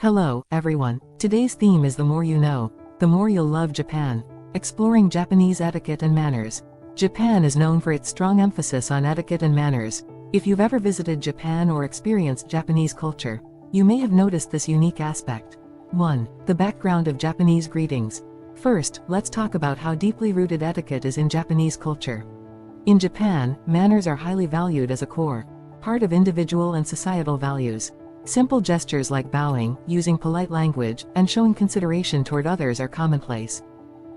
Hello, everyone. Today's theme is the more you know, the more you'll love Japan. Exploring Japanese etiquette and manners. Japan is known for its strong emphasis on etiquette and manners. If you've ever visited Japan or experienced Japanese culture, you may have noticed this unique aspect. 1. The background of Japanese greetings. First, let's talk about how deeply rooted etiquette is in Japanese culture. In Japan, manners are highly valued as a core part of individual and societal values. Simple gestures like bowing, using polite language, and showing consideration toward others are commonplace.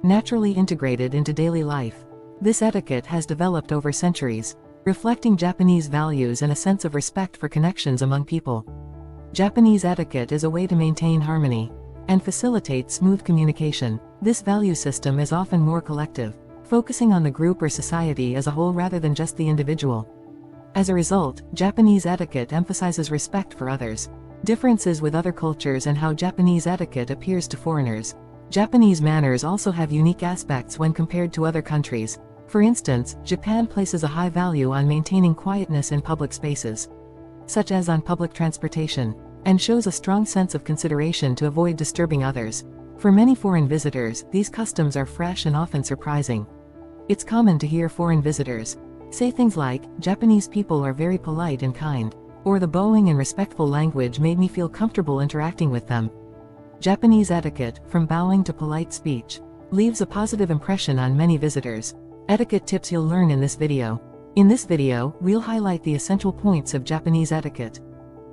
Naturally integrated into daily life. This etiquette has developed over centuries, reflecting Japanese values and a sense of respect for connections among people. Japanese etiquette is a way to maintain harmony and facilitate smooth communication. This value system is often more collective, focusing on the group or society as a whole rather than just the individual. As a result, Japanese etiquette emphasizes respect for others, differences with other cultures, and how Japanese etiquette appears to foreigners. Japanese manners also have unique aspects when compared to other countries. For instance, Japan places a high value on maintaining quietness in public spaces, such as on public transportation, and shows a strong sense of consideration to avoid disturbing others. For many foreign visitors, these customs are fresh and often surprising. It's common to hear foreign visitors say things like, "Japanese people are very polite and kind," or "the bowing and respectful language made me feel comfortable interacting with them." Japanese etiquette, from bowing to polite speech, leaves a positive impression on many visitors. Etiquette tips you'll learn in this video. In this video, we'll highlight the essential points of Japanese etiquette,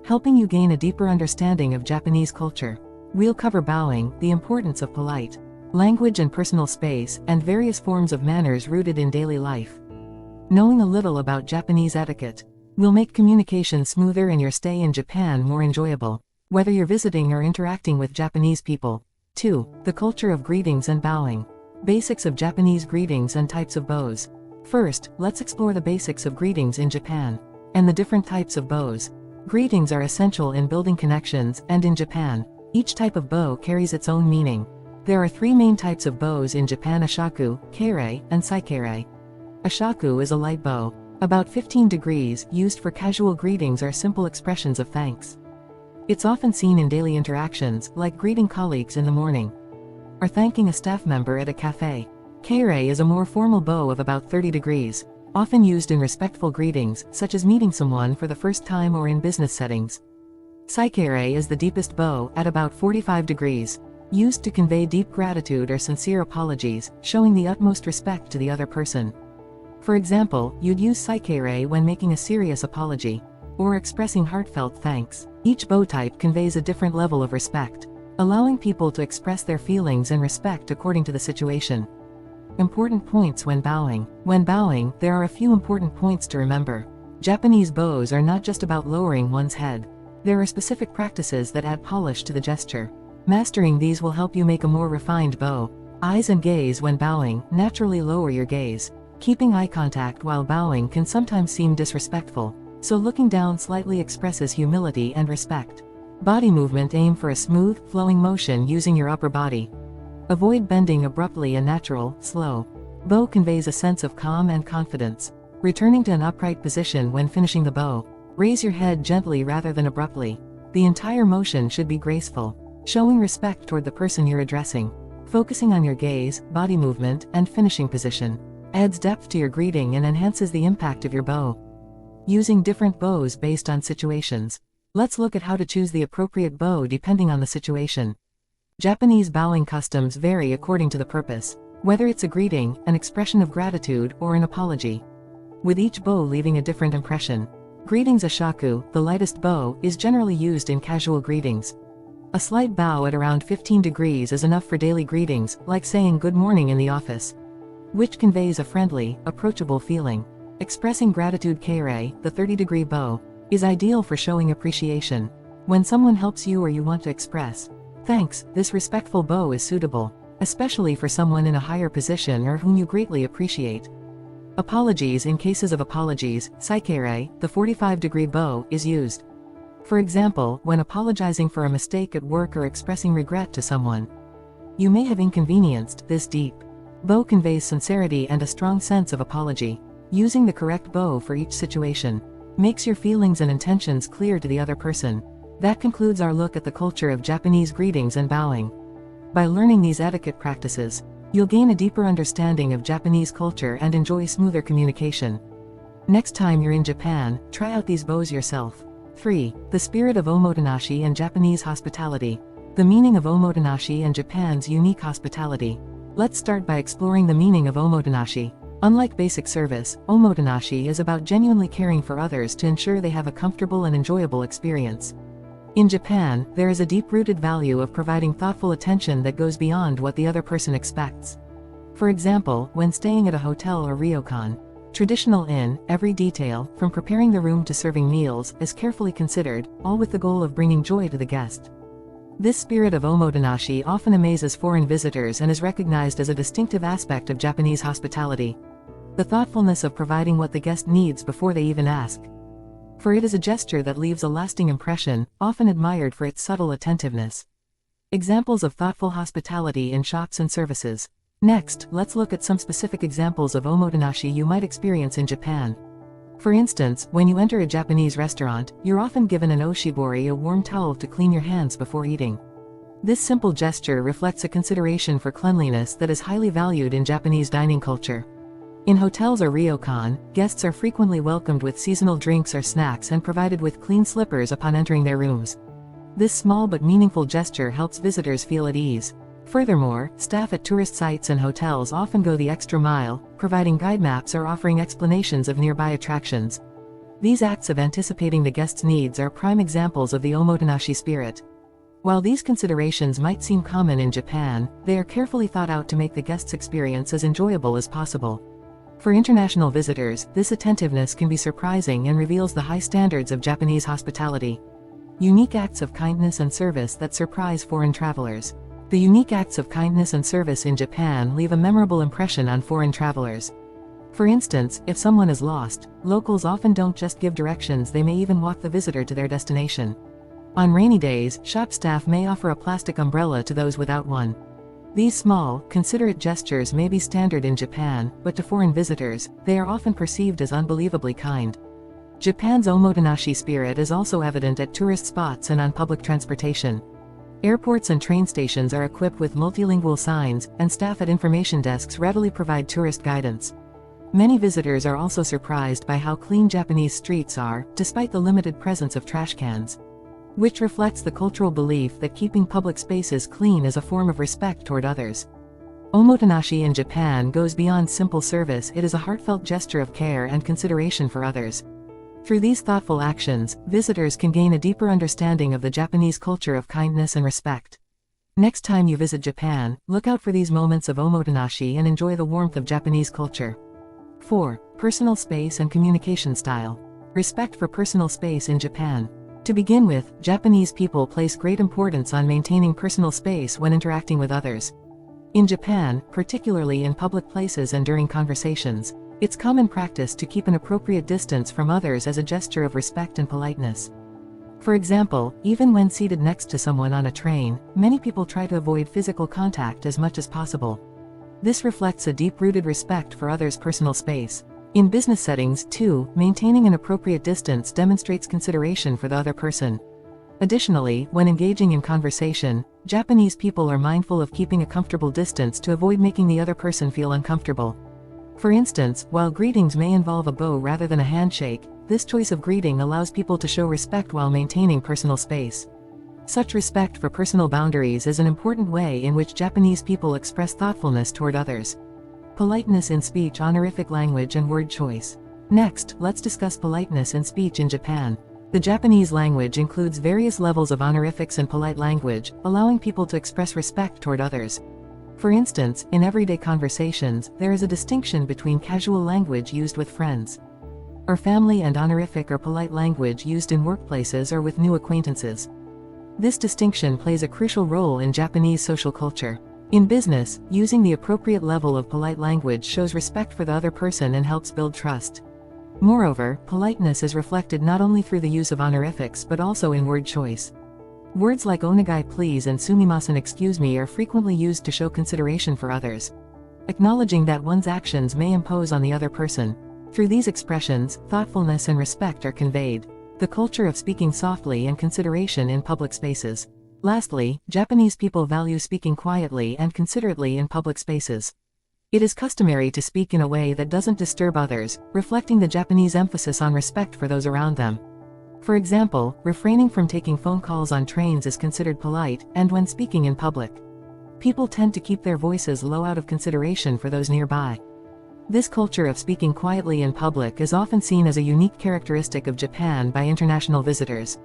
helping you gain a deeper understanding of Japanese culture. We'll cover bowing, the importance of polite language and personal space, and various forms of manners rooted in daily life. Knowing a little about Japanese etiquette will make communication smoother and your stay in Japan more enjoyable, whether you're visiting or interacting with Japanese people. 2. The culture of greetings and bowing. Basics of Japanese greetings and types of bows. First, let's explore the basics of greetings in Japan and the different types of bows. Greetings are essential in building connections, and in Japan, each type of bow carries its own meaning. There are three main types of bows in Japan: ashaku, keirei, and saikeirei. Ashaku is a light bow, about 15 degrees, used for casual greetings or simple expressions of thanks. It's often seen in daily interactions, like greeting colleagues in the morning or thanking a staff member at a cafe. Keirei is a more formal bow of about 30 degrees, often used in respectful greetings, such as meeting someone for the first time or in business settings. Saikeirei is the deepest bow, at about 45 degrees, used to convey deep gratitude or sincere apologies, showing the utmost respect to the other person. For example, you'd use saikeirei when making a serious apology or expressing heartfelt thanks. Each bow type conveys a different level of respect, allowing people to express their feelings and respect according to the situation. Important points when bowing. When bowing, there are a few important points to remember. Japanese bows are not just about lowering one's head. There are specific practices that add polish to the gesture. Mastering these will help you make a more refined bow. Eyes and gaze. When bowing, naturally lower your gaze. Keeping eye contact while bowing can sometimes seem disrespectful, so looking down slightly expresses humility and respect. Body movement. Aim for a smooth, flowing motion using your upper body. Avoid bending abruptly. A natural, slow bow conveys a sense of calm and confidence. Returning to an upright position when finishing the bow. Raise your head gently rather than abruptly. The entire motion should be graceful, showing respect toward the person you're addressing. Focusing on your gaze, body movement, and finishing position adds depth to your greeting and enhances the impact of your bow. Using different bows based on situations. Let's look at how to choose the appropriate bow depending on the situation. Japanese bowing customs vary according to the purpose, whether it's a greeting, an expression of gratitude, or an apology, with each bow leaving a different impression. Greetings. Ashaku, the lightest bow, is generally used in casual greetings. A slight bow at around 15 degrees is enough for daily greetings, like saying good morning in the office, which conveys a friendly, approachable feeling. Expressing gratitude. Keirei, the 30-degree bow, is ideal for showing appreciation. When someone helps you or you want to express thanks, this respectful bow is suitable, especially for someone in a higher position or whom you greatly appreciate. Apologies. In cases of apologies, saikeirei, the 45-degree bow, is used. For example, when apologizing for a mistake at work or expressing regret to someone you may have inconvenienced. This deep bow conveys sincerity and a strong sense of apology. Using the correct bow for each situation makes your feelings and intentions clear to the other person. That concludes our look at the culture of Japanese greetings and bowing. By learning these etiquette practices, you'll gain a deeper understanding of Japanese culture and enjoy smoother communication. Next time you're in Japan, try out these bows yourself. 3. The spirit of omotenashi and Japanese hospitality. The meaning of omotenashi and Japan's unique hospitality. Let's start by exploring the meaning of omotenashi. Unlike basic service, omotenashi is about genuinely caring for others to ensure they have a comfortable and enjoyable experience. In Japan, there is a deep-rooted value of providing thoughtful attention that goes beyond what the other person expects. For example, when staying at a hotel or ryokan, traditional inn, every detail, from preparing the room to serving meals, is carefully considered, all with the goal of bringing joy to the guest. This spirit of omotenashi often amazes foreign visitors and is recognized as a distinctive aspect of Japanese hospitality. The thoughtfulness of providing what the guest needs before they even ask. For it is a gesture that leaves a lasting impression, often admired for its subtle attentiveness. Examples of thoughtful hospitality in shops and services. Next, let's look at some specific examples of omotenashi you might experience in Japan. For instance, when you enter a Japanese restaurant, you're often given an oshibori, a warm towel to clean your hands before eating. This simple gesture reflects a consideration for cleanliness that is highly valued in Japanese dining culture. In hotels or ryokan, guests are frequently welcomed with seasonal drinks or snacks and provided with clean slippers upon entering their rooms. This small but meaningful gesture helps visitors feel at ease. Furthermore, staff at tourist sites and hotels often go the extra mile, providing guide maps or offering explanations of nearby attractions. These acts of anticipating the guest's needs are prime examples of the omotenashi spirit. While these considerations might seem common in Japan, they are carefully thought out to make the guest's experience as enjoyable as possible. For international visitors, this attentiveness can be surprising and reveals the high standards of Japanese hospitality. Unique acts of kindness and service that surprise foreign travelers. The unique acts of kindness and service in Japan leave a memorable impression on foreign travelers. For instance, if someone is lost, locals often don't just give directions, they may even walk the visitor to their destination. On rainy days, shop staff may offer a plastic umbrella to those without one. These small, considerate gestures may be standard in Japan, but to foreign visitors, they are often perceived as unbelievably kind. Japan's omotenashi spirit is also evident at tourist spots and on public transportation. Airports and train stations are equipped with multilingual signs, and staff at information desks readily provide tourist guidance. Many visitors are also surprised by how clean Japanese streets are, despite the limited presence of trash cans, which reflects the cultural belief that keeping public spaces clean is a form of respect toward others. Omotenashi in Japan goes beyond simple service, it is a heartfelt gesture of care and consideration for others. Through these thoughtful actions, visitors can gain a deeper understanding of the Japanese culture of kindness and respect. Next time you visit Japan, look out for these moments of omotenashi and enjoy the warmth of Japanese culture. 4. Personal space and communication style. Respect for personal space in Japan. To begin with, Japanese people place great importance on maintaining personal space when interacting with others. In Japan, particularly in public places and during conversations, it's common practice to keep an appropriate distance from others as a gesture of respect and politeness. For example, even when seated next to someone on a train, many people try to avoid physical contact as much as possible. This reflects a deep-rooted respect for others' personal space. In business settings, too, maintaining an appropriate distance demonstrates consideration for the other person. Additionally, when engaging in conversation, Japanese people are mindful of keeping a comfortable distance to avoid making the other person feel uncomfortable. For instance, while greetings may involve a bow rather than a handshake, this choice of greeting allows people to show respect while maintaining personal space. Such respect for personal boundaries is an important way in which Japanese people express thoughtfulness toward others. Politeness in speech, honorific language and word choice. Next, let's discuss politeness in speech in Japan. The Japanese language includes various levels of honorifics and polite language, allowing people to express respect toward others. For instance, in everyday conversations, there is a distinction between casual language used with friends or family and honorific or polite language used in workplaces or with new acquaintances. This distinction plays a crucial role in Japanese social culture. In business, using the appropriate level of polite language shows respect for the other person and helps build trust. Moreover, politeness is reflected not only through the use of honorifics but also in word choice. Words like onegai please and sumimasen excuse me are frequently used to show consideration for others, acknowledging that one's actions may impose on the other person. Through these expressions, thoughtfulness and respect are conveyed. The culture of speaking softly and consideration in public spaces. Lastly, Japanese people value speaking quietly and considerately in public spaces. It is customary to speak in a way that doesn't disturb others, reflecting the Japanese emphasis on respect for those around them. For example, refraining from taking phone calls on trains is considered polite, and when speaking in public, people tend to keep their voices low out of consideration for those nearby. This culture of speaking quietly in public is often seen as a unique characteristic of Japan by international visitors.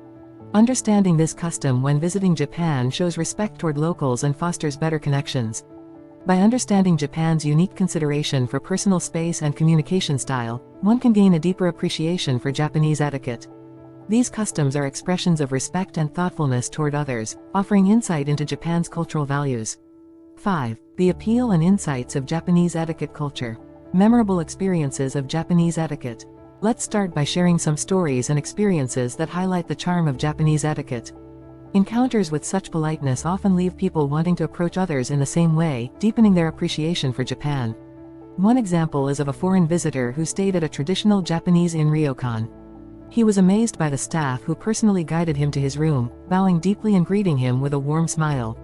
Understanding this custom when visiting Japan shows respect toward locals and fosters better connections. By understanding Japan's unique consideration for personal space and communication style, one can gain a deeper appreciation for Japanese etiquette. These customs are expressions of respect and thoughtfulness toward others, offering insight into Japan's cultural values. 5. The appeal and insights of Japanese etiquette culture. Memorable experiences of Japanese etiquette. Let's start by sharing some stories and experiences that highlight the charm of Japanese etiquette. Encounters with such politeness often leave people wanting to approach others in the same way, deepening their appreciation for Japan. One example is of a foreign visitor who stayed at a traditional Japanese inn ryokan. He was amazed by the staff who personally guided him to his room, bowing deeply and greeting him with a warm smile.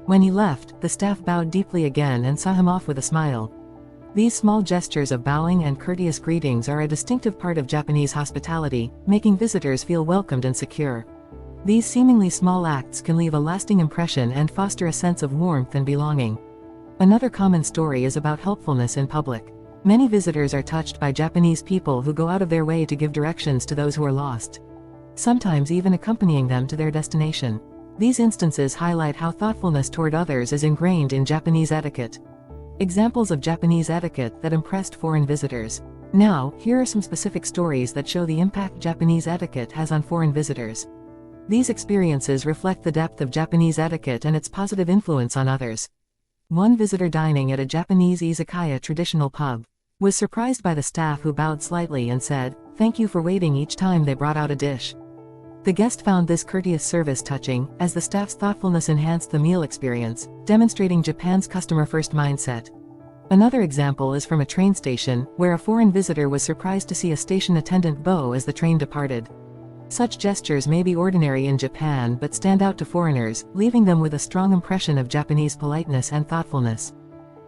When he left, the staff bowed deeply again and saw him off with a smile. These small gestures of bowing and courteous greetings are a distinctive part of Japanese hospitality, making visitors feel welcomed and secure. These seemingly small acts can leave a lasting impression and foster a sense of warmth and belonging. Another common story is about helpfulness in public. Many visitors are touched by Japanese people who go out of their way to give directions to those who are lost, sometimes even accompanying them to their destination. These instances highlight how thoughtfulness toward others is ingrained in Japanese etiquette. Examples of Japanese etiquette that impressed foreign visitors. Now, here are some specific stories that show the impact Japanese etiquette has on foreign visitors. These experiences reflect the depth of Japanese etiquette and its positive influence on others. One visitor dining at a Japanese izakaya traditional pub was surprised by the staff who bowed slightly and said, "Thank you for waiting" each time they brought out a dish. The guest found this courteous service touching, as the staff's thoughtfulness enhanced the meal experience, demonstrating Japan's customer-first mindset. Another example is from a train station, where a foreign visitor was surprised to see a station attendant bow as the train departed. Such gestures may be ordinary in Japan but stand out to foreigners, leaving them with a strong impression of Japanese politeness and thoughtfulness.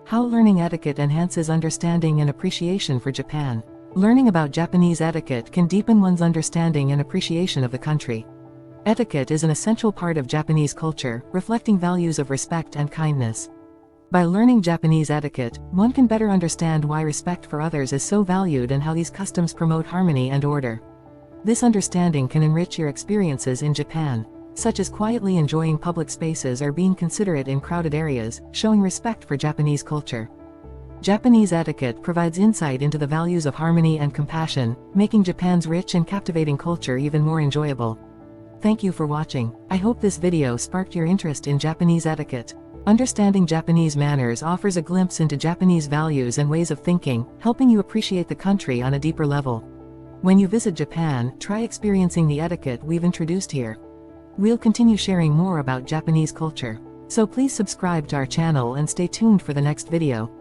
How learning etiquette enhances understanding and appreciation for Japan. Learning about Japanese etiquette can deepen one's understanding and appreciation of the country. Etiquette is an essential part of Japanese culture, reflecting values of respect and kindness. By learning Japanese etiquette, one can better understand why respect for others is so valued and how these customs promote harmony and order. This understanding can enrich your experiences in Japan, such as quietly enjoying public spaces or being considerate in crowded areas, showing respect for Japanese culture. Japanese etiquette provides insight into the values of harmony and compassion, making Japan's rich and captivating culture even more enjoyable. Thank you for watching. I hope this video sparked your interest in Japanese etiquette. Understanding Japanese manners offers a glimpse into Japanese values and ways of thinking, helping you appreciate the country on a deeper level. When you visit Japan, try experiencing the etiquette we've introduced here. We'll continue sharing more about Japanese culture. So please subscribe to our channel and stay tuned for the next video.